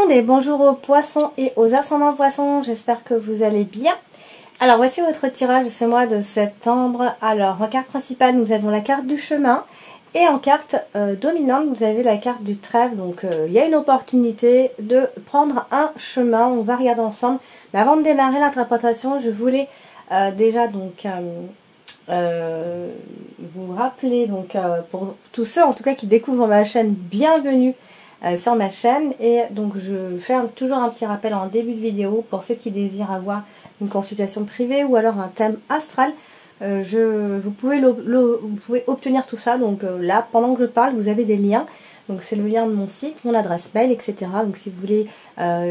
monde et bonjour aux poissons et aux ascendants poissons, j'espère que vous allez bien. Alors voici votre tirage de ce mois de septembre. Alors en carte principale nous avons la carte du chemin et en carte dominante vous avez la carte du trèfle. Donc il y a une opportunité de prendre un chemin, on va regarder ensemble. Mais avant de démarrer l'interprétation, je voulais déjà donc vous rappeler, donc pour tous ceux en tout cas qui découvrent ma chaîne, bienvenue sur ma chaîne. Et donc je fais toujours un petit rappel en début de vidéo pour ceux qui désirent avoir une consultation privée ou alors un thème astral. Vous pouvez obtenir tout ça. Donc là, pendant que je parle, vous avez des liens. Donc c'est le lien de mon site, mon adresse mail, etc. Donc si vous voulez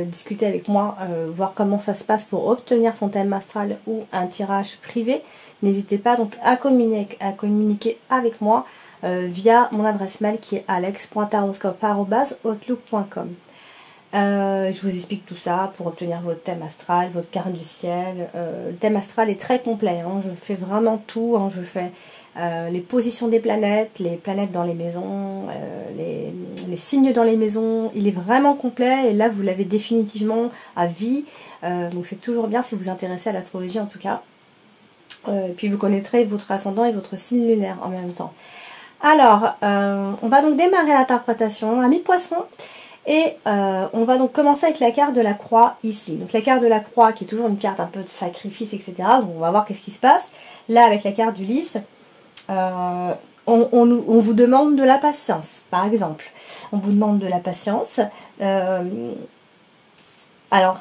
discuter avec moi, voir comment ça se passe pour obtenir son thème astral ou un tirage privé, n'hésitez pas donc à communiquer avec moi via mon adresse mail qui est alex.taroscope@outlook.com. Je vous explique tout ça pour obtenir votre thème astral, votre carte du ciel. Le thème astral est très complet, hein. Je fais vraiment tout, hein. Je fais les positions des planètes, les planètes dans les maisons, les signes dans les maisons. Il est vraiment complet et là vous l'avez définitivement à vie. Donc c'est toujours bien si vous vous intéressez à l'astrologie en tout cas. Puis vous connaîtrez votre ascendant et votre signe lunaire en même temps. Alors, on va donc démarrer l'interprétation, amis poissons, et on va donc commencer avec la carte de la croix ici. Donc la carte de la croix qui est toujours une carte un peu de sacrifice, etc. Donc on va voir qu'est-ce qui se passe. Là avec la carte du lys, on vous demande de la patience, par exemple. On vous demande de la patience. Alors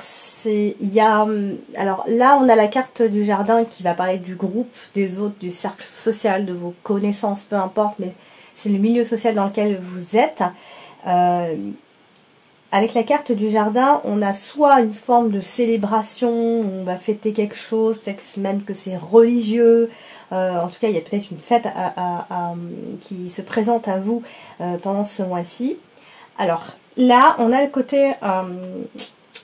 là on a la carte du jardin qui va parler du groupe, des autres, du cercle social, de vos connaissances, peu importe, mais c'est le milieu social dans lequel vous êtes. Avec la carte du jardin, on a soit une forme de célébration, on va fêter quelque chose, peut-être même que c'est religieux, en tout cas il y a peut-être une fête qui se présente à vous pendant ce mois-ci. Alors là on a le côté...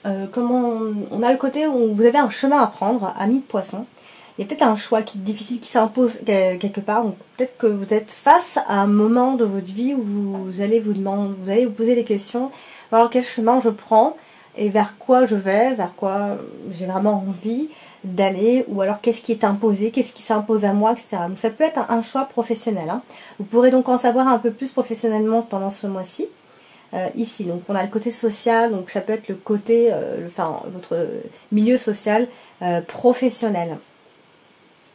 on a le côté où vous avez un chemin à prendre, amis poissons. Il y a peut-être un choix difficile qui s'impose quelque part. Donc peut-être que vous êtes face à un moment de votre vie où vous allez vous poser des questions. Alors quel chemin je prends et vers quoi je vais, vers quoi j'ai vraiment envie d'aller, ou alors qu'est-ce qui est imposé, qu'est-ce qui s'impose à moi, etc. Donc ça peut être un choix professionnel, hein. Vous pourrez donc en savoir un peu plus professionnellement pendant ce mois-ci. Ici, donc on a le côté social, donc ça peut être le côté, votre milieu social professionnel.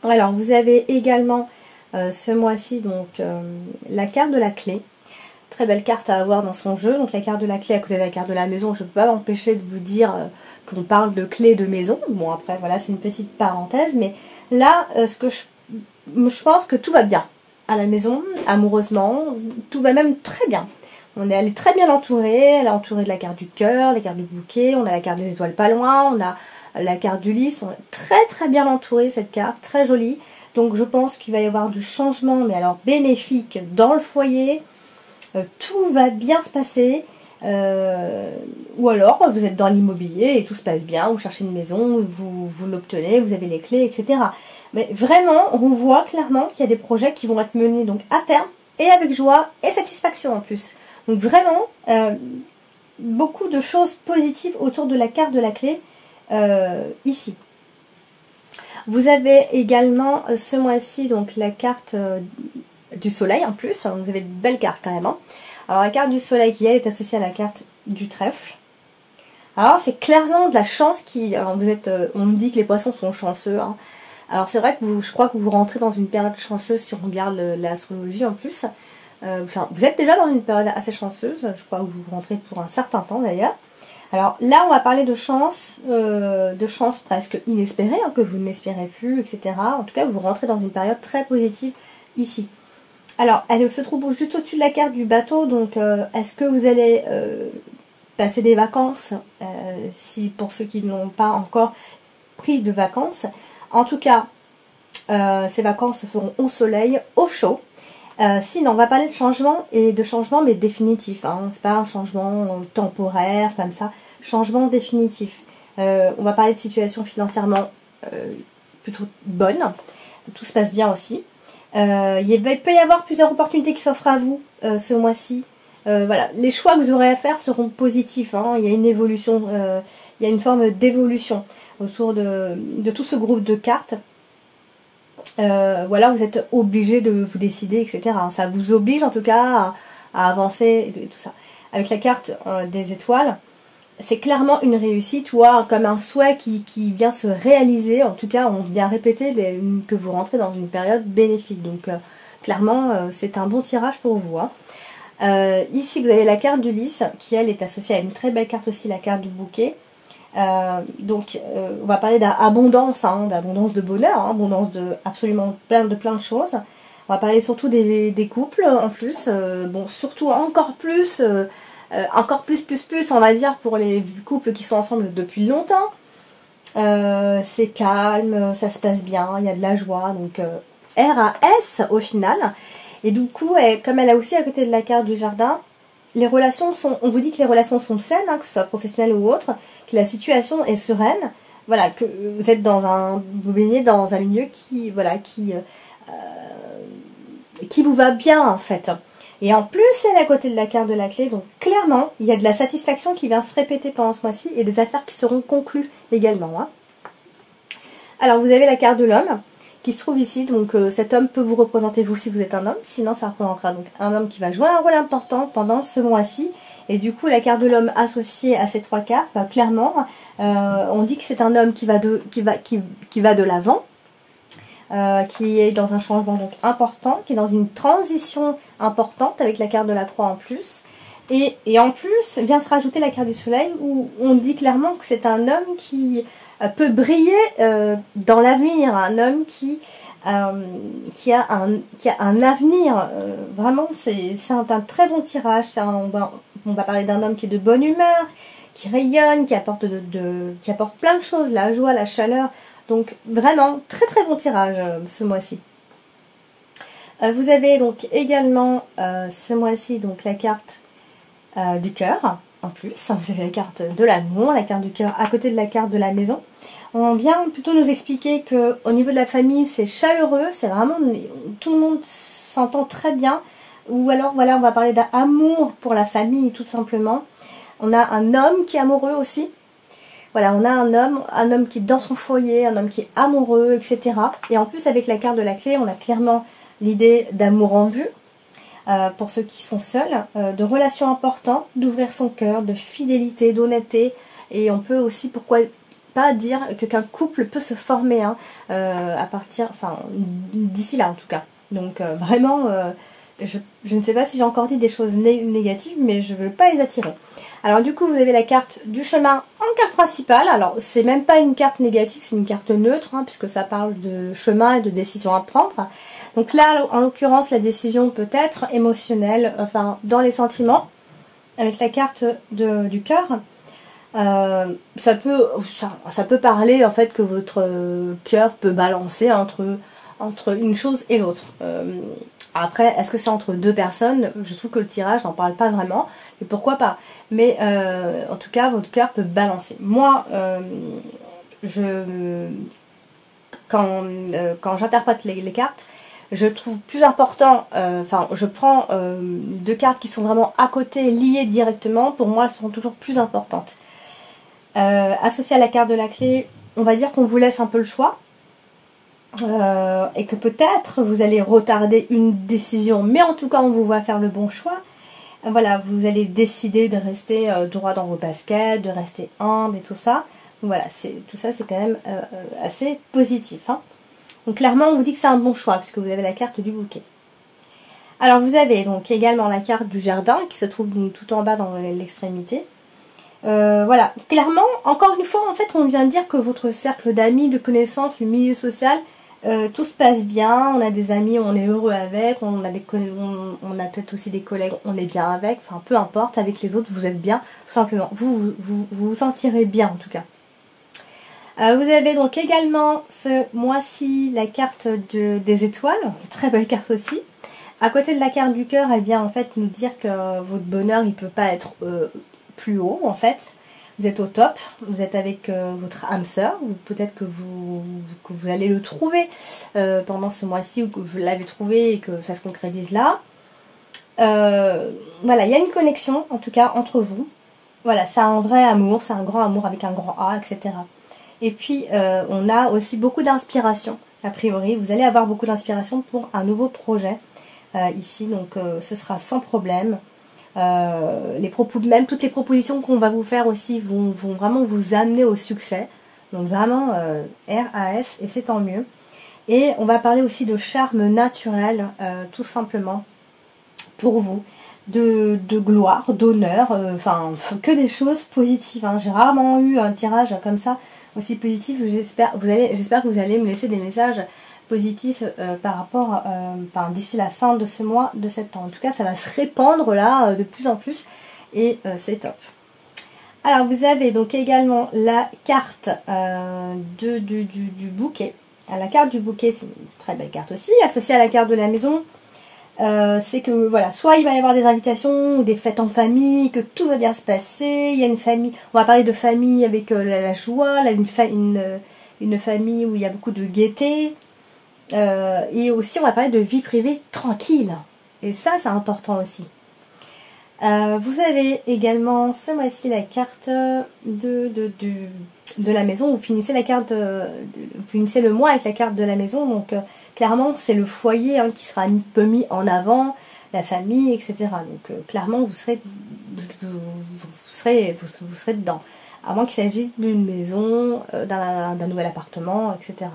Alors vous avez également ce mois-ci donc la carte de la clé, très belle carte à avoir dans son jeu. Donc la carte de la clé à côté de la carte de la maison, je ne peux pas m'empêcher de vous dire qu'on parle de clé de maison. Bon après voilà, c'est une petite parenthèse, mais là je pense que tout va bien à la maison, amoureusement, tout va même très bien. Elle est très bien entourée, elle est entourée de la carte du cœur, la carte du bouquet, on a la carte des étoiles pas loin, on a la carte du lys, on est très très bien entourée cette carte, très jolie. Donc je pense qu'il va y avoir du changement, mais alors bénéfique dans le foyer, tout va bien se passer, ou alors vous êtes dans l'immobilier et tout se passe bien, vous cherchez une maison, vous l'obtenez, vous avez les clés, etc. Mais vraiment, on voit clairement qu'il y a des projets qui vont être menés donc à terme, et avec joie et satisfaction en plus. Donc vraiment, beaucoup de choses positives autour de la carte de la clé ici. Vous avez également ce mois-ci donc la carte du soleil en plus. Vous avez de belles cartes quand même, hein. Alors la carte du soleil qui elle est associée à la carte du trèfle. Alors c'est clairement de la chance qui... Alors on nous dit que les poissons sont chanceux, hein. Alors c'est vrai que je crois que vous rentrez dans une période chanceuse si on regarde l'astrologie en plus. Vous êtes déjà dans une période assez chanceuse, je crois que vous rentrez pour un certain temps d'ailleurs. Alors là on va parler de chance presque inespérée, hein, que vous n'espérez plus, etc. En tout cas vous rentrez dans une période très positive ici. Alors elle se trouve juste au-dessus de la carte du bateau, donc est-ce que vous allez passer des vacances, si pour ceux qui n'ont pas encore pris de vacances. En tout cas ces vacances se feront au soleil, au chaud. Sinon, on va parler de changement mais définitif, hein. C'est pas un changement temporaire comme ça, changement définitif. On va parler de situation financièrement plutôt bonne, tout se passe bien aussi. Il peut y avoir plusieurs opportunités qui s'offrent à vous ce mois-ci. Voilà, les choix que vous aurez à faire seront positifs, hein. Il y a une évolution, il y a une forme d'évolution autour de tout ce groupe de cartes. Voilà, vous êtes obligé de vous décider, etc. Ça vous oblige en tout cas à avancer et tout ça. Avec la carte des étoiles, c'est clairement une réussite ou comme un souhait qui vient se réaliser. En tout cas, on vient répéter que vous rentrez dans une période bénéfique. Donc clairement, c'est un bon tirage pour vous, hein. Ici, vous avez la carte du lys qui, elle, est associée à une très belle carte aussi, la carte du bouquet. On va parler d'abondance, hein, d'abondance de bonheur, hein, abondance de absolument plein de choses. On va parler surtout des couples en plus, bon, surtout encore plus, on va dire, pour les couples qui sont ensemble depuis longtemps. C'est calme, ça se passe bien, il y a de la joie, donc RAS au final. Et du coup, comme elle a aussi à côté de la carte du jardin, les relations on vous dit que les relations sont saines, hein, que ce soit professionnel ou autre, que la situation est sereine, voilà, que vous êtes vous baignez dans un milieu qui vous va bien en fait. Et en plus, elle est à côté de la carte de la clé, donc clairement, il y a de la satisfaction qui vient se répéter pendant ce mois-ci et des affaires qui seront conclues également, hein. Alors, vous avez la carte de l'homme qui se trouve ici, donc cet homme peut vous représenter vous si vous êtes un homme, sinon ça représentera donc un homme qui va jouer un rôle important pendant ce mois-ci. Et du coup, la carte de l'homme associée à ces trois cartes, clairement, on dit que c'est un homme qui va de l'avant, qui est dans un changement donc important, qui est dans une transition importante avec la carte de la croix en plus. Et en plus, vient se rajouter la carte du soleil où on dit clairement que c'est un homme qui peut briller dans l'avenir, un homme qui a un avenir. Vraiment, c'est un très bon tirage. On va parler d'un homme qui est de bonne humeur, qui rayonne, qui apporte plein de choses, la joie, la chaleur. Donc vraiment, très très bon tirage ce mois-ci. Vous avez donc également ce mois-ci donc la carte du cœur. En plus, vous avez la carte de l'amour, la carte du cœur à côté de la carte de la maison. On vient plutôt nous expliquer que au niveau de la famille, c'est chaleureux, c'est vraiment tout le monde s'entend très bien. Ou alors voilà, on va parler d'amour pour la famille tout simplement. On a un homme qui est amoureux aussi. Voilà, on a un homme qui est dans son foyer, un homme qui est amoureux, etc. Et en plus, avec la carte de la clé, on a clairement l'idée d'amour en vue. Pour ceux qui sont seuls, de relations importantes, d'ouvrir son cœur, de fidélité, d'honnêteté. Et on peut aussi, pourquoi pas dire qu'un couple peut se former à partir, enfin, d'ici là en tout cas. Donc vraiment, je ne sais pas si j'ai encore dit des choses négatives, mais je ne veux pas les attirer. Alors du coup, vous avez la carte du chemin en carte principale. Alors, c'est même pas une carte négative, c'est une carte neutre, hein, puisque ça parle de chemin et de décision à prendre. Donc là, en l'occurrence, la décision peut être émotionnelle, enfin, dans les sentiments, avec la carte du cœur. Ça peut parler, en fait, que votre cœur peut balancer entre une chose et l'autre. Après, est-ce que c'est entre deux personnes? Je trouve que le tirage n'en parle pas vraiment, et pourquoi pas. Mais en tout cas, votre cœur peut balancer. Moi, quand j'interprète les cartes, je trouve plus important, je prends deux cartes qui sont vraiment à côté, liées directement. Pour moi, elles seront toujours plus importantes. Associées à la carte de la clé, on va dire qu'on vous laisse un peu le choix. Et que peut-être vous allez retarder une décision, mais en tout cas on vous voit faire le bon choix. Voilà, vous allez décider de rester droit dans vos baskets, de rester humble et tout ça. Voilà, tout ça c'est quand même assez positif, hein. Donc clairement on vous dit que c'est un bon choix puisque vous avez la carte du bouquet. Alors vous avez donc également la carte du jardin qui se trouve tout en bas dans l'extrémité. Voilà, clairement, encore une fois, en fait, on vient de dire que votre cercle d'amis, de connaissances, le milieu social, tout se passe bien, on a des amis, on est heureux avec, on a peut-être aussi des collègues, on est bien avec, enfin peu importe, avec les autres, vous êtes bien, tout simplement. Vous sentirez bien en tout cas. Vous avez donc également ce mois-ci la carte des étoiles, très belle carte aussi. À côté de la carte du cœur, elle vient en fait nous dire que votre bonheur, il peut pas être plus haut en fait. Vous êtes au top, vous êtes avec votre âme sœur, ou peut-être que vous allez le trouver pendant ce mois-ci, ou que vous l'avez trouvé et que ça se concrétise là. voilà, il y a une connexion, en tout cas, entre vous. Voilà, c'est un vrai amour, c'est un grand amour avec un grand A, etc. Et puis, on a aussi beaucoup d'inspiration, a priori. Vous allez avoir beaucoup d'inspiration pour un nouveau projet ici, donc ce sera sans problème. Même toutes les propositions qu'on va vous faire aussi vont vraiment vous amener au succès. Donc vraiment, RAS, et c'est tant mieux. Et on va parler aussi de charme naturel, tout simplement, pour vous. De gloire, d'honneur, enfin que des choses positives. Hein. J'ai rarement eu un tirage comme ça aussi positif. J'espère que vous allez me laisser des messages positifs par rapport, d'ici la fin de ce mois de septembre. En tout cas, ça va se répandre là de plus en plus et c'est top. Alors vous avez donc également la carte du bouquet. La carte du bouquet, c'est une très belle carte aussi, associée à la carte de la maison. C'est que voilà, soit il va y avoir des invitations ou des fêtes en famille, que tout va bien se passer, il y a une famille, on va parler de famille avec la joie, là, une famille où il y a beaucoup de gaieté, et aussi on va parler de vie privée tranquille, et ça c'est important aussi. Vous avez également ce mois-ci la carte de la maison, vous finissez le mois avec la carte de la maison, donc clairement, c'est le foyer qui sera un peu mis en avant, la famille, etc. Donc, clairement, vous serez dedans. À moins qu'il s'agisse d'une maison, d'un nouvel appartement, etc.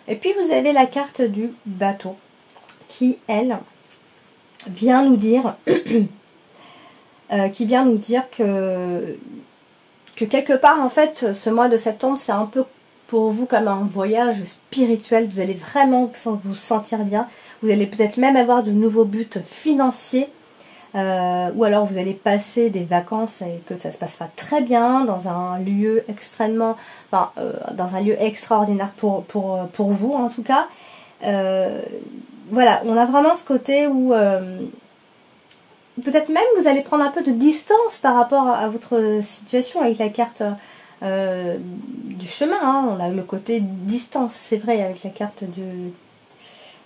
Et puis, vous avez la carte du bateau, qui, elle, vient nous dire, que quelque part, en fait, ce mois de septembre, c'est un peu pour vous comme un voyage spirituel. Vous allez vraiment vous sentir bien. Vous allez peut-être même avoir de nouveaux buts financiers. Ou alors vous allez passer des vacances et que ça se passera très bien dans un lieu extrêmement... dans un lieu extraordinaire pour vous en tout cas. Voilà, on a vraiment ce côté où... peut-être même vous allez prendre un peu de distance par rapport à votre situation avec la carte... du chemin, on a le côté distance, c'est vrai, avec la carte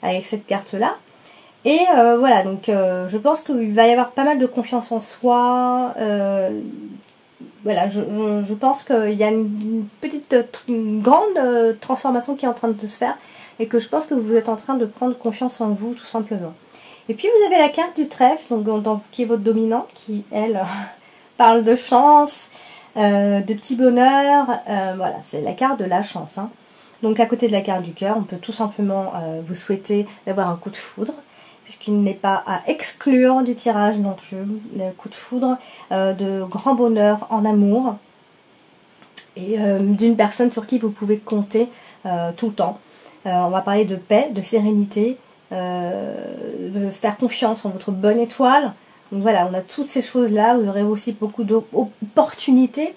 avec cette carte là, et voilà, donc je pense qu'il va y avoir pas mal de confiance en soi. Voilà, je pense qu'il y a une grande transformation qui est en train de se faire, et que je pense que vous êtes en train de prendre confiance en vous, tout simplement. Et puis vous avez la carte du trèfle, donc qui est votre dominant, qui elle parle de chance, de petits bonheurs, voilà, c'est la carte de la chance. Donc à côté de la carte du cœur, on peut tout simplement vous souhaiter d'avoir un coup de foudre, puisqu'il n'est pas à exclure du tirage non plus, le coup de foudre, de grand bonheur en amour, et d'une personne sur qui vous pouvez compter tout le temps. On va parler de paix, de sérénité, de faire confiance en votre bonne étoile. Donc voilà, on a toutes ces choses-là. Vous aurez aussi beaucoup d'opportunités,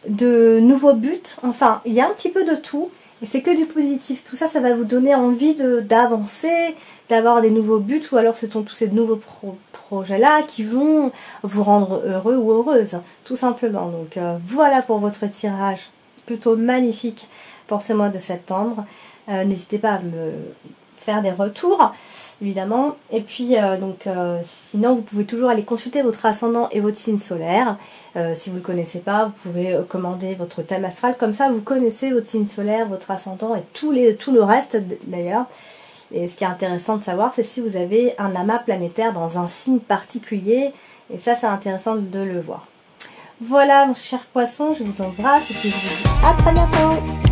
de nouveaux buts. Enfin, il y a un petit peu de tout. Et c'est que du positif. Tout ça, ça va vous donner envie d'avancer, d'avoir des nouveaux buts. Ou alors ce sont tous ces nouveaux projets-là qui vont vous rendre heureux ou heureuse. Tout simplement. Donc voilà pour votre tirage plutôt magnifique pour ce mois de septembre. N'hésitez pas à me faire des retours, évidemment. Et puis sinon vous pouvez toujours aller consulter votre ascendant et votre signe solaire. Si vous ne le connaissez pas, vous pouvez commander votre thème astral, comme ça vous connaissez votre signe solaire, votre ascendant et tout le reste d'ailleurs. Et ce qui est intéressant de savoir, c'est si vous avez un amas planétaire dans un signe particulier, et ça c'est intéressant de le voir. Voilà mon cher poisson, je vous embrasse et puis je vous dis à très bientôt.